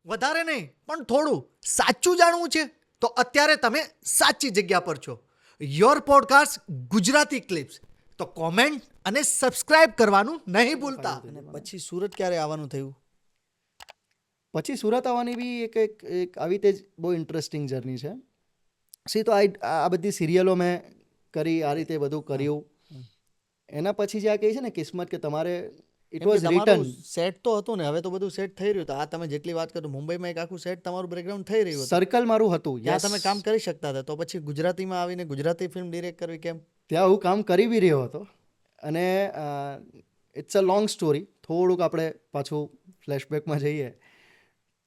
વધારે નહીં પણ થોડું સાચું જાણવું છે તો અત્યારે તમે સાચી જગ્યા પર છો. Your podcast Gujarati clips. તો કોમેન્ટ અને સબસ્ક્રાઇબ કરવાનું નહીં ભૂલતા. અને પછી સુરત ક્યારે આવવાનું થયું? પછી સુરત આવવાની બી એક આવી રીતે જ બહુ ઇન્ટરેસ્ટિંગ જર્ની છે. સી તો આ બધી સિરિયલો મેં કરી, આ રીતે બધું કર્યું. એના પછી જે આ કહે છે ને કિસ્મત કે તમારે ઇટ વોઝ રિટન. સેટ તો હતું ને, હવે તો બધું સેટ થઈ રહ્યું હતું. આ તમે જેટલી વાત કરો, મુંબઈમાં એક આખું સેટ તમારું બ્રેકગ્રાઉન્ડ થઈ રહ્યું હતું. સર્કલ મારું હતું, ત્યાં તમે કામ કરી શકતા હતા. તો પછી ગુજરાતીમાં આવીને ગુજરાતી ફિલ્મ ડિરેક્ટ કરવી કેમ? ત્યાં હું કામ કરી બી રહ્યો હતો. અને ઇટ્સ અ લોંગ સ્ટોરી. થોડુંક આપણે પાછું ફ્લેશબેકમાં જઈએ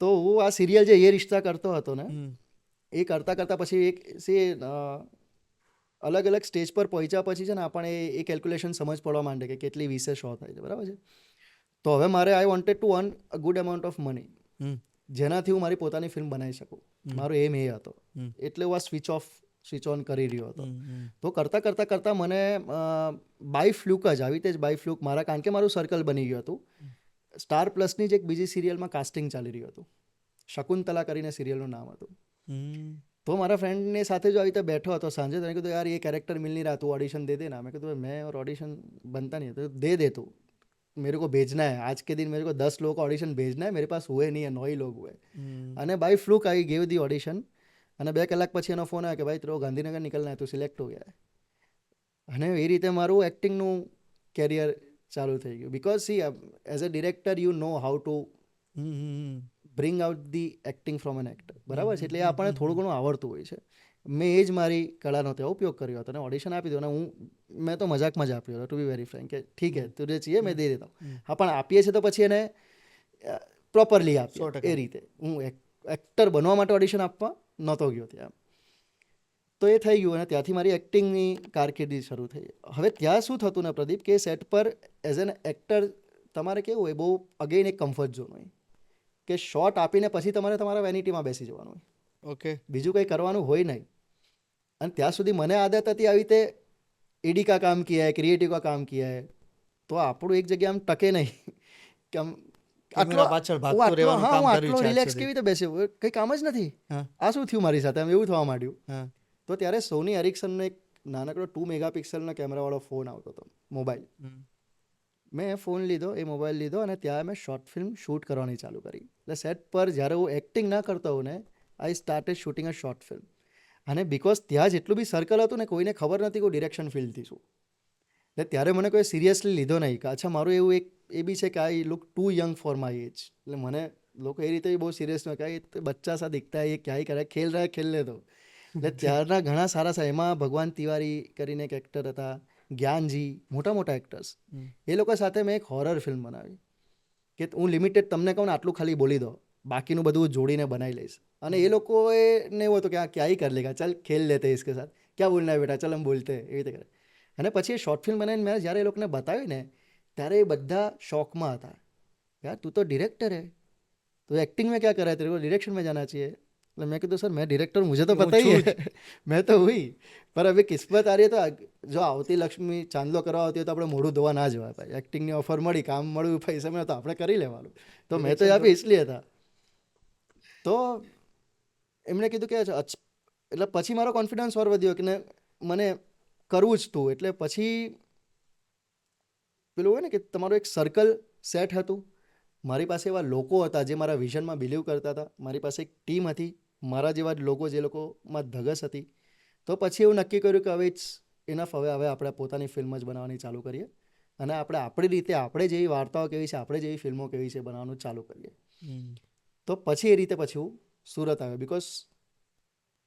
તો હું આ સિરિયલ જે એ રિશ્તા કરતો હતો ને, એ કરતાં કરતાં પછી એક અલગ અલગ સ્ટેજ પર પહોંચ્યા પછી છે ને આપણને એ કેલ્ક્યુલેશન સમજ પડવા માંડે કે કેટલી વિશે શો થાય છે, બરાબર છે. તો હવે મારે I wanted to earn a good amount of money, જેનાથી હું મારી પોતાની ફિલ્મ બનાવી શકું. મારો એમ એ હતો. એટલે હું આ સ્વિચ ઓન કરી રહ્યો હતો. તો કરતાં મને બાય ફ્લુક જ આવી રીતે જ બાય ફ્લુક કારણ કે મારું સર્કલ બની ગયું હતું. સ્ટાર પ્લસની જ એક બીજી સિરિયલમાં કાસ્ટિંગ ચાલી રહ્યું હતું. શકુંતલા કરીને સિરિયલનું નામ હતું. તો મારા ફ્રેન્ડની સાથે જો આવી રીતે બેઠો હતો સાંજે, તો કીધું યાર એ કેરેક્ટર મિલ નહીં रहा, તું ऑडिशन दे देना. मैं कहता मैं और ऑडिशन बनता नहीं है, तो दे दे तू, मेरे को भेजना है आज के दिन, मेरे को 10 लोगों का ऑडिशन भेजना है, मेरे पास हुए नहीं है, 9 ही लोग हुए. અને by fluke I gave the audition. અને 2 કલાક પછી એનો ફોન આવ્યો કે ભાઈ તેરો ગાંધીનગર નિકલના है, તું સિલેક્ટ હો ગયા. અને એ રીતે મારું એક્ટિંગનું કેરિયર ચાલુ થઈ ગયું. Because she as a director you know how to bring out the acting from N actor, બરાબર છે. એટલે એ આપણને થોડું ઘણું આવડતું હોય છે. મેં એ જ મારી કળાનો ત્યાં ઉપયોગ કર્યો હતો અને ઓડિશન આપી દીધું. અને મેં તો મજાકમાં જ આપ્યો હતો, ટુ બી વેરી ફ્રેન્ક, કે ઠીક હે તુજે चाहिए મેં દે દેતા હું. હા, પણ આપીએ છીએ તો પછી એને પ્રોપરલી આપીએ. એ રીતે હું એક્ટર બનવા માટે ઓડિશન આપવા નહોતો ગયો ત્યાં. તો એ થઈ ગયું અને ત્યાંથી મારી એક્ટિંગની કારકિર્દી શરૂ થઈ. હવે ત્યાં શું થતું ને પ્રદીપ, કે સેટ પર એઝ એન એક્ટર તમારે કેવું હોય, બહુ અગેન એક કમ્ફર્ટ ઝોન હોય કે શોટ આપીને પછી તમારે તમારા વેનિટીમાં બેસી જવાનું હોય. ઓકે, બીજું કંઈ કરવાનું હોય નહીં. અને ત્યાં સુધી મને આદત હતી આવી રીતે એડી કા કામ કિયા હે, ક્રિએટિવ કા કામ કિયા હે, તો આપણું એક જગ્યાએ આમ ટકે નહીં કે આમ આટલો રિલેક્સ કેવી રીતે બેસ્યો, કંઈ કામ જ નથી, આ શું થયું મારી સાથે, એવું થવા માંડ્યું. તો ત્યારે સોની એરિક્સનનો એક નાનકડો 2 મેગાપિક્સલનો કેમેરાવાળો ફોન આવતો હતો, મોબાઈલ. મેં ફોન લીધો, એ મોબાઈલ લીધો અને ત્યાં મેં શોર્ટ ફિલ્મ શૂટ કરવાની ચાલુ કરી. એટલે સેટ પર જ્યારે હું એક્ટિંગ ના કરતો હોઉં ને, I started shooting a short film. અને બિકોઝ ત્યાં જેટલું બી સર્કલ હતું ને, કોઈને ખબર નથી કે હું ડિરેક્શન ફિલ્ડથી છું. એટલે ત્યારે મને કોઈ સિરિયસલી લીધો નહીં કે અચ્છા મારું એવું એક એ બી છે કે I look too young for my age. એટલે મને લોકો એ રીતે બહુ સિરિયસ ન કે એ બચ્ચા સા દિખતા હે, એ ક્યાંય કરે, ખેલ રહા હે ખેલ લે દો. એટલે ત્યારના ઘણા સારા એમાં ભગવાન તિવારી કરીને એક એક્ટર હતા, જ્ઞાનજી, મોટા એક્ટર્સ, એ લોકો સાથે મેં એક હોરર ફિલ્મ બનાવી કે હું લિમિટેડ તમને કહું ને આટલું ખાલી બોલી દો, બાકીનું બધું જોડીને બનાવી લઈશ. અને એ લોકોએ ને એવું હતું કે આ ક્યાંય કરી લેગા, ચાલ ખેલ લેતે ઇસકે સાથ, ક્યાં બોલના હે બેટા, ચાલ હમ બોલતે, એવી રીતે કરે. અને પછી એ શોર્ટ ફિલ્મ બનાવીને મેં જ્યારે એ લોકોને બતાવી ને, ત્યારે એ બધા શોકમાં હતા. યાર તું તો ડિરેક્ટર હે, તો એક્ટિંગ में क्या कर रहा है, तेरे को डायरेक्शन में जाना चाहिए. એટલે મેં કીધું સર મેં ડિરેક્ટર મુझे तो पता ही है, मैं तो हुई, पर अभी किस्मत आ रही है. तो જો આવતી લક્ષ્મી ચાંદલો કરવા આવતી હોય તો આપણે મોઢું ધોવા ના જવાય ભાઈ. એક્ટિંગની ઓફર મળી, કામ મળ્યું, પૈસા મળ્યો તો આપણે કરી લેવાનું. તો મેં તો યા પે इसलिए હતા. તો એમણે કીધું કે એટલે પછી મારો કોન્ફિડન્સ ઓર વધ્યો કે મને કરવું જ તું. એટલે પછી પેલું હોય ને કે તમારું એક સર્કલ સેટ હતું. મારી પાસે એવા લોકો હતા જે મારા વિઝનમાં બિલીવ કરતા હતા. મારી પાસે એક ટીમ હતી, મારા જેવા જ લોકો, જે લોકોમાં ધગસ હતી. તો પછી એવું નક્કી કર્યું કે હવે ઇટ્સ ઇનફ, હવે આપણે પોતાની ફિલ્મ જ બનાવવાની ચાલુ કરીએ અને આપણે આપણી રીતે, આપણે જેવી વાર્તાઓ કેવી છે, આપણે જેવી ફિલ્મો કેવી છે બનાવવાનું ચાલુ કરીએ. તો પછી એ રીતે પછી હું સુરત આવ્યો. બિકોઝ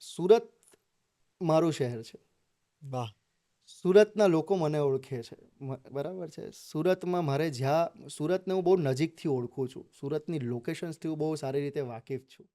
સુરત મારું શહેર છે. વાહ. સુરતના લોકો મને ઓળખે છે, બરાબર છે. સુરતમાં મારે સુરતને હું બહુ નજીકથી ઓળખું છું. સુરતની લોકેશન્સથી હું બહુ સારી રીતે વાકેફ છું.